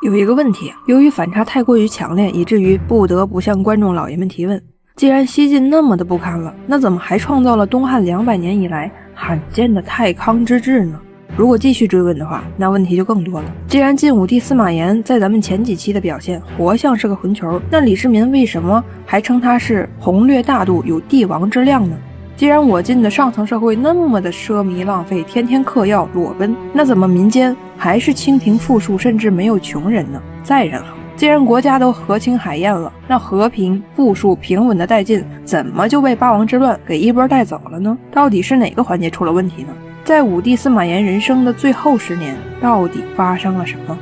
有一个问题，由于反差太过于强烈，以至于不得不向观众老爷们提问：既然西晋那么的不堪了，那怎么还创造了东汉200年以来罕见的太康之治呢？如果继续追问的话，那问题就更多了。既然晋武帝司马炎在咱们前几期的表现活像是个混球，那李世民为什么还称他是宏略大度，有帝王之量呢？既然我晋的上层社会那么的奢靡浪费，天天嗑药裸奔，那怎么民间还是清贫富庶，甚至没有穷人呢？再然后，既然国家都和亲海晏了，那和平富庶平稳的殆尽，怎么就被八王之乱给一波带走了呢？到底是哪个环节出了问题呢？在武帝司马炎人生的最后10年，到底发生了什么？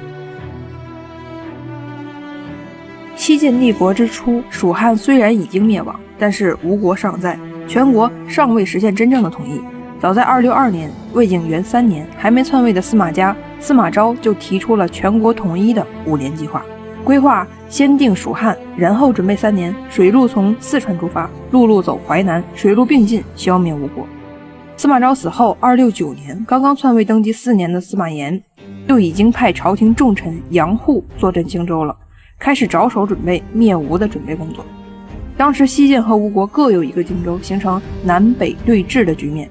西晋立国之初，蜀汉虽然已经灭亡，但是吴国尚在，全国尚未实现真正的统一。早在262年，魏景元3年，还没篡位的司马家、司马昭就提出了全国统一的5年计划，规划先定蜀汉，然后准备3年，水路从四川出发，陆路走淮南，水陆并进，消灭吴国。司马昭死后269年，刚刚篡位登基4年的司马炎就已经派朝廷重臣杨护坐镇荆州了，开始着手准备灭吴的准备工作。当时西晋和吴国各有一个荆州，形成南北对峙的局面。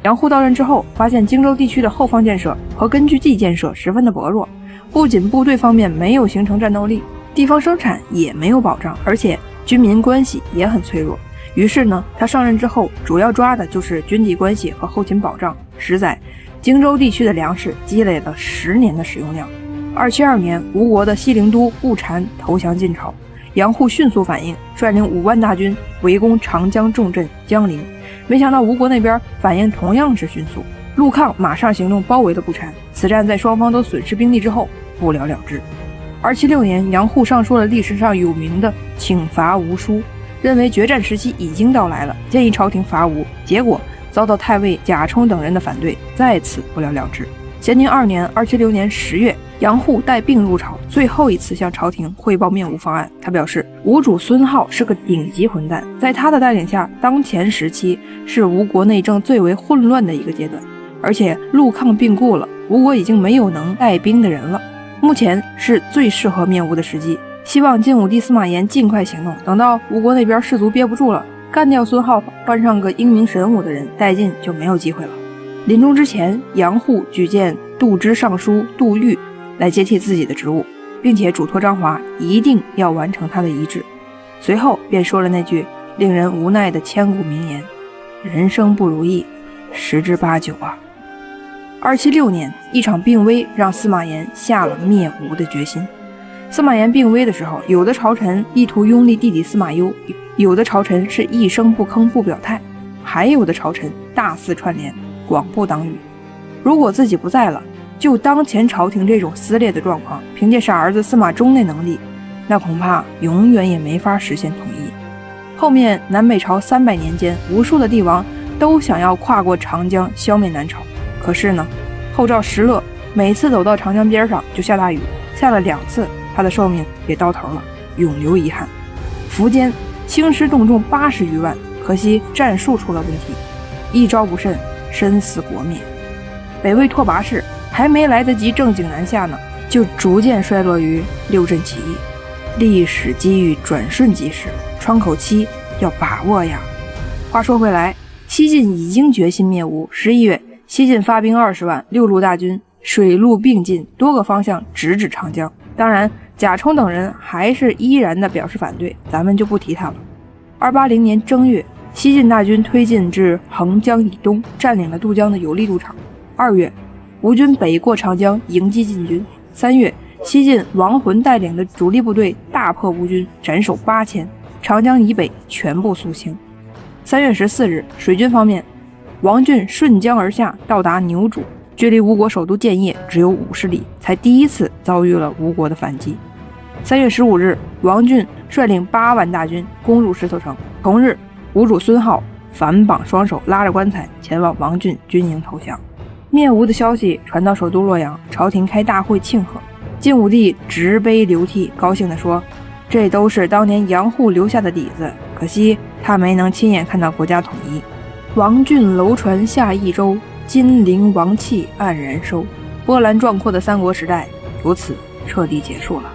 杨护到任之后，发现荆州地区的后方建设和根据地建设十分的薄弱，不仅部队方面没有形成战斗力，地方生产也没有保障，而且军民关系也很脆弱。于是呢，他上任之后主要抓的就是军地关系和后勤保障。实在荆州地区的粮食积累了10年的使用量。272年，吴国的西陵都不禅投降晋朝，杨护迅速反应，率领5万大军围攻长江重镇江陵。没想到吴国那边反应同样是迅速，陆抗马上行动包围了不禅。此战在双方都损失兵力之后不了了之。276年，杨护上书了历史上有名的请伐吴书，认为决战时期已经到来了，建议朝廷伐吴，结果遭到太尉贾充等人的反对，再次不了了之。咸宁2年276年10月，杨护带病入朝，最后一次向朝廷汇报灭吴方案。他表示，吴主孙皓是个顶级混蛋，在他的带领下，当前时期是吴国内政最为混乱的一个阶段，而且陆抗病故了，吴国已经没有能带兵的人了，目前是最适合灭吴的时机。希望晋武帝司马炎尽快行动，等到吴国那边士卒憋不住了，干掉孙皓，换上个英明神武的人，带晋就没有机会了。临终之前，杨护举荐度支尚书杜预来接替自己的职务，并且嘱托张华一定要完成他的遗志。随后便说了那句令人无奈的千古名言：人生不如意，10之八九啊。276年，一场病危让司马炎下了灭吴的决心。司马炎病危的时候，有的朝臣意图拥立弟弟司马攸，有的朝臣是一声不吭不表态，还有的朝臣大肆串联，广布党羽。如果自己不在了，就当前朝廷这种撕裂的状况，凭借傻儿子司马衷那能力，那恐怕永远也没法实现统一。后面南北朝300年间，无数的帝王都想要跨过长江消灭南朝，可是呢，后赵石勒每次走到长江边上就下大雨，下了2次，他的寿命也到头了，永留遗憾。苻坚兴师动众80余万，可惜战术出了问题，一招不慎，身死国灭。北魏拓跋氏还没来得及正经南下呢，就逐渐衰落于六镇起义。历史机遇转瞬即逝，窗口期要把握呀。话说回来，西晋已经决心灭吴。11月，西晋发兵20万，6路大军水陆并进，多个方向直指长江。当然，贾充等人还是依然的表示反对，咱们就不提他了。280年正月，西晋大军推进至横江以东，占领了渡江的有利渡场。2月，吴军北过长江迎击晋军。3月，西晋王浑带领的主力部队大破吴军，斩首8000，长江以北全部肃清。3月14日，水军方面，王浚顺江而下，到达牛渚，距离吴国首都建业只有50里，才第一次遭遇了吴国的反击。3月15日，王浚率领8万大军攻入石头城。同日，吴主孙皓反绑双手，拉着棺材前往王浚军营投降。灭吴的消息传到首都洛阳，朝廷开大会庆贺。晋武帝执杯流涕，高兴地说：“这都是当年杨护留下的底子，可惜他没能亲眼看到国家统一。王浚楼船下益州，金陵王气黯然收。”波澜壮阔的三国时代由此彻底结束了。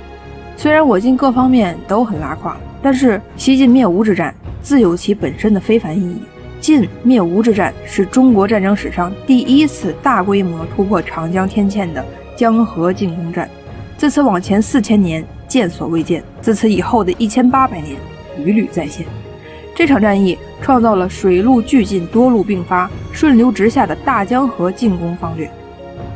虽然我晋各方面都很拉胯，但是西晋灭吴之战自有其本身的非凡意义。晋灭吴之战是中国战争史上第一次大规模突破长江天堑的江河进攻战，自此往前4000年见所未见，自此以后的1800年屡屡再现。这场战役创造了水陆俱进、多路并发、顺流直下的大江河进攻方略。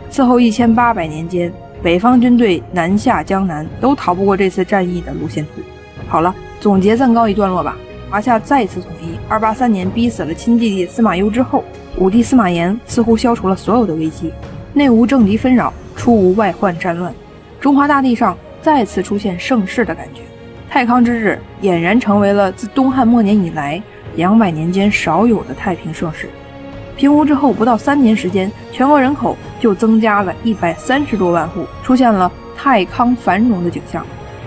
此后1800年间，北方军队南下江南都逃不过这次战役的路线图。好了，总结暂告一段落吧。华夏再次统一，283年逼死了亲弟弟司马攸之后，武帝司马炎似乎消除了所有的危机，内无政敌纷扰，出无外患战乱，中华大地上再次出现盛世的感觉。太康之治俨然成为了自东汉末年以来200年间少有的太平盛世。平吴之后不到3年时间，全国人口就增加了130多万户，出现了太康繁荣的景象，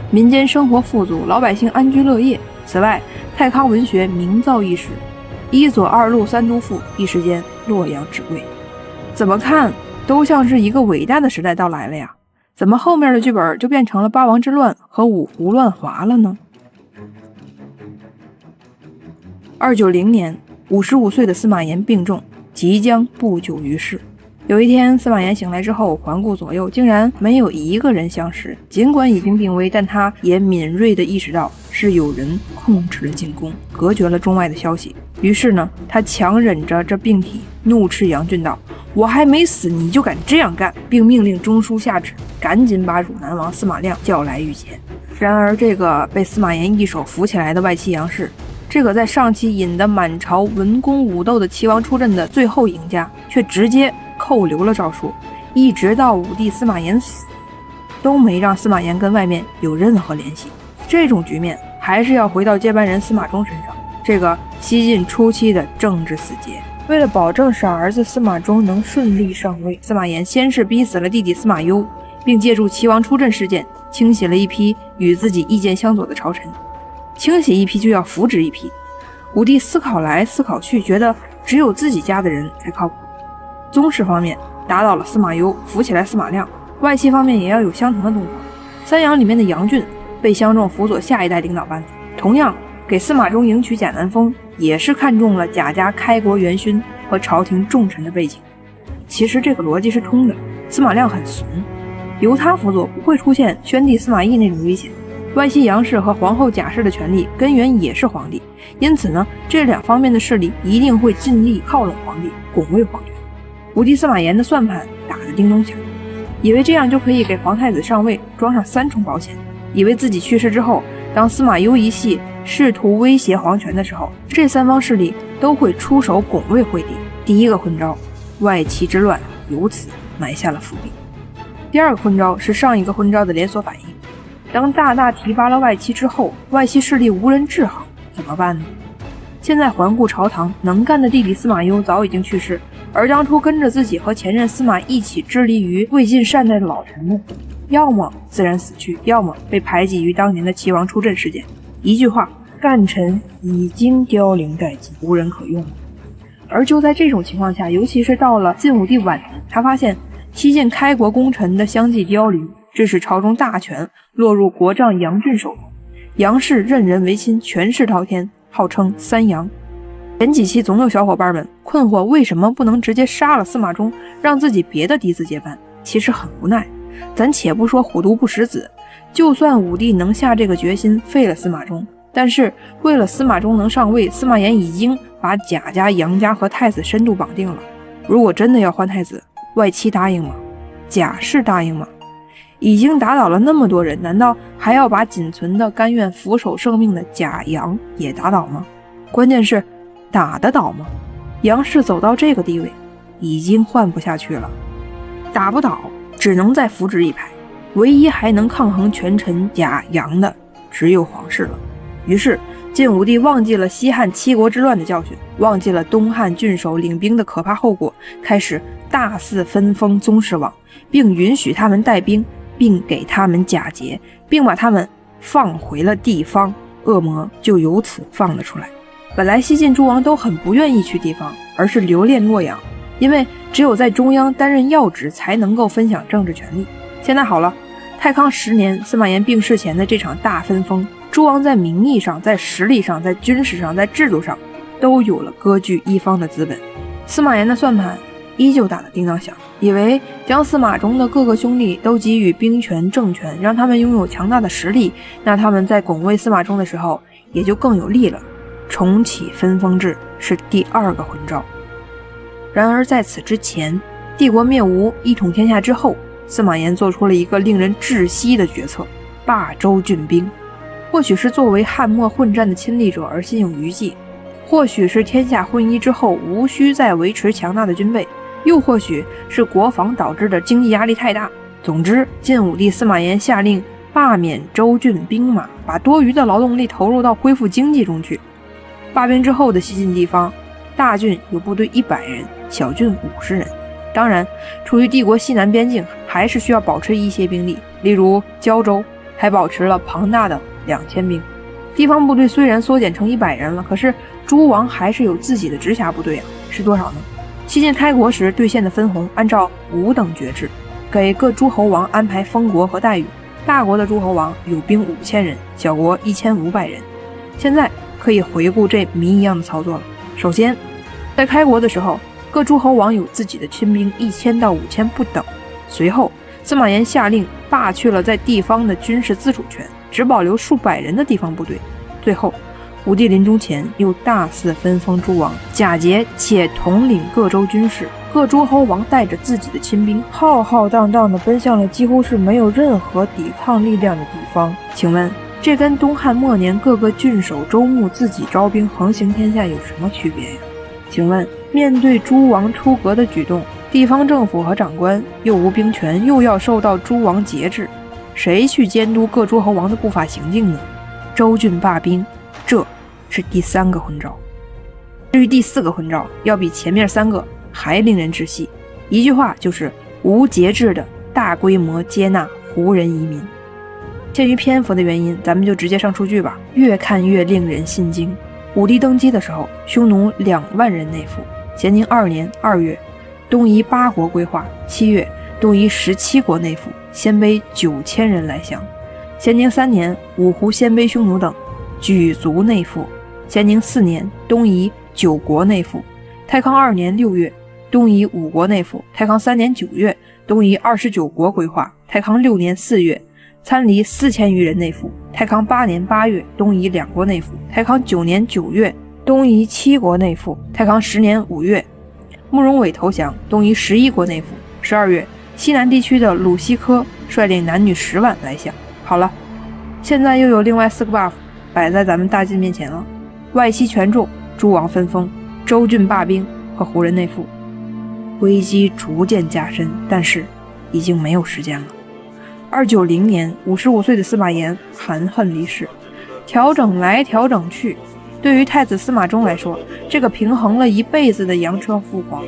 民间生活富足，老百姓安居乐业。此外，太康文学名噪一时，一左二路三都赋一时间洛阳纸贵。怎么看都像是一个伟大的时代到来了呀，怎么后面的剧本就变成了八王之乱和五胡乱华了呢？290年，55岁的司马炎病重，即将不久于世。有一天，司马炎醒来之后，环顾左右，竟然没有一个人相识。尽管已经病危，但他也敏锐地意识到是有人控制了进攻，隔绝了中外的消息。于是呢，他强忍着这病体，怒斥杨俊道：“我还没死，你就敢这样干！”并命令中书下旨，赶紧把汝南王司马亮叫来御前。然而，这个被司马炎一手扶起来的外戚杨氏，这个在上期引得满朝文攻武斗的齐王出阵的最后赢家，却直接扣留了诏书，一直到武帝司马炎死，都没让司马炎跟外面有任何联系。这种局面还是要回到接班人司马衷身上，这个西晋初期的政治死结。为了保证傻儿子司马衷能顺利上位，司马炎先是逼死了弟弟司马攸，并借助齐王出阵事件清洗了一批与自己意见相左的朝臣。清洗一批就要扶植一批，武帝思考来思考去，觉得只有自己家的人才靠谱。宗室方面打倒了司马攸，扶起来司马亮，外戚方面也要有相同的动作。三杨里面的杨俊被相中辅佐下一代领导班子，同样给司马衷迎娶贾南风，也是看中了贾家开国元勋和朝廷重臣的背景。其实这个逻辑是通的，司马亮很怂，由他辅佐不会出现宣帝司马懿那种危险。外戚杨氏和皇后贾氏的权力根源也是皇帝，因此呢，这两方面的势力一定会尽力靠拢皇帝，拱卫皇权。武帝司马炎的算盘打得叮咚响，以为这样就可以给皇太子上位装上3重保险，以为自己去世之后，当司马攸一系试图威胁皇权的时候，这3方势力都会出手拱卫惠帝。第一个昏招，外戚之乱由此埋下了伏笔。第二个昏招是上一个昏招的连锁反应。当大大提拔了外戚之后，外戚势力无人制衡，怎么办呢？现在环顾朝堂，能干的弟弟司马攸早已经去世，而当初跟着自己和前任司马一起致力于魏晋善代的老臣们，要么自然死去，要么被排挤于当年的齐王出阵事件。一句话，干臣已经凋零殆尽，无人可用了。而就在这种情况下，尤其是到了晋武帝晚年，他发现西晋开国功臣的相继凋零，致使朝中大权落入国丈杨俊手中。杨氏任人唯亲，权势滔天，号称三杨。前几期总有小伙伴们困惑，为什么不能直接杀了司马衷，让自己别的嫡子接班？其实很无奈。咱且不说虎毒不食子，就算武帝能下这个决心废了司马衷，但是为了司马衷能上位，司马炎已经把贾家、杨家和太子深度绑定了。如果真的要换太子，外戚答应吗？贾氏答应吗？已经打倒了那么多人，难道还要把仅存的甘愿俯首圣命的贾杨也打倒吗？关键是打得倒吗？杨氏走到这个地位已经换不下去了，打不倒只能再扶植一排，唯一还能抗衡权臣贾杨的只有皇室了。于是晋武帝忘记了西汉七国之乱的教训，忘记了东汉郡守领兵的可怕后果，开始大肆分封宗室网，并允许他们带兵，并给他们假节，并把他们放回了地方，恶魔就由此放了出来。本来西晋诸王都很不愿意去地方，而是留恋洛阳，因为只有在中央担任要职才能够分享政治权力。现在好了，太康10年，司马炎病逝前的这场大分封，诸王在名义上、在实力上、在军事上、在制度上都有了割据一方的资本。司马炎的算盘依旧打得叮当响，以为将司马中的各个兄弟都给予兵权政权，让他们拥有强大的实力，那他们在拱卫司马衷的时候也就更有力了。重启分封制是第2个昏招。然而在此之前，帝国灭吴一统天下之后，司马炎做出了一个令人窒息的决策，罢州郡兵。或许是作为汉末混战的亲历者而心有余悸，或许是天下混一之后无需再维持强大的军备，又或许是国防导致的经济压力太大。总之，晋武帝司马炎下令罢免州郡兵马，把多余的劳动力投入到恢复经济中去。罢兵之后的西晋地方，大郡有部队100人，小郡50人。当然，处于帝国西南边境，还是需要保持一些兵力，例如胶州还保持了庞大的2000兵。地方部队虽然缩减成100人了，可是诸王还是有自己的直辖部队啊，是多少呢？西晋开国时兑现的分红按照5等爵制，给各诸侯王安排封国和待遇。大国的诸侯王有兵5000人，小国1500人。现在可以回顾这谜一样的操作了。首先，在开国的时候，各诸侯王有自己的亲兵1000到5000不等。随后，司马炎下令罢去了在地方的军事自主权，只保留数百人的地方部队。最后，武帝临终前又大肆分封诸王，假节且统领各州军事。各诸侯王带着自己的亲兵，浩浩荡荡地奔向了几乎是没有任何抵抗力量的地方。请问，这跟东汉末年各个郡守州牧自己招兵横行天下有什么区别呀？请问，面对诸王出阁的举动，地方政府和长官又无兵权，又要受到诸王节制，谁去监督各诸侯王的不法行径呢？州郡罢兵，这是第3个昏招。至于第4个昏招，要比前面3个还令人窒息，一句话就是无节制的大规模接纳胡人移民。鉴于篇幅的原因，咱们就直接上数据吧，越看越令人心惊。武帝登基的时候，匈奴2万人内附。咸宁2年2月，东夷8国归化；7月，东夷17国内附，鲜卑9000人来降。咸宁3年，五胡、鲜卑、匈奴等举族内附。咸宁4年，东夷9国内附。太康2年6月，东夷5国内附。太康3年9月，东夷29国归化。太康6年4月，参黎4000余人内附。太康8年8月，东夷2国内附。太康9年9月，东夷7国内附。太康10年5月，慕容伟投降，东夷11国内附。12月，西南地区的鲁西科率领男女10万来降。好了，现在又有另外4个 buff 摆在咱们大晋面前了：外戚权重、诸王分封、州郡罢兵和胡人内附。危机逐渐加深，但是已经没有时间了。290年，55岁的司马炎含恨离世。调整来调整去，对于太子司马衷来说，这个平衡了一辈子的羊车父皇，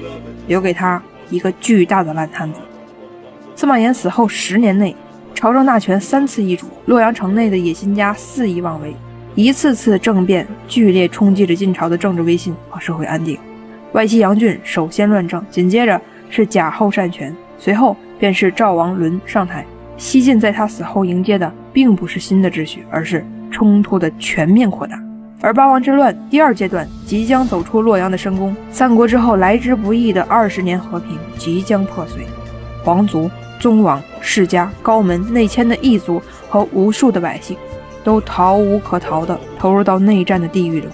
留给他一个巨大的烂摊子。司马炎死后10年内，朝政大权3次易主，洛阳城内的野心家肆意妄为，一次次政变剧烈冲击着晋朝的政治威信和社会安定。外戚杨俊首先乱政，紧接着是贾后擅权，随后便是赵王伦上台。西晋在他死后迎接的并不是新的秩序，而是冲突的全面扩大。而八王之乱第2阶段即将走出洛阳的深宫，三国之后来之不易的20年和平即将破碎。皇族、宗王、世家、高门、内迁的异族和无数的百姓，都逃无可逃地投入到内战的地狱中。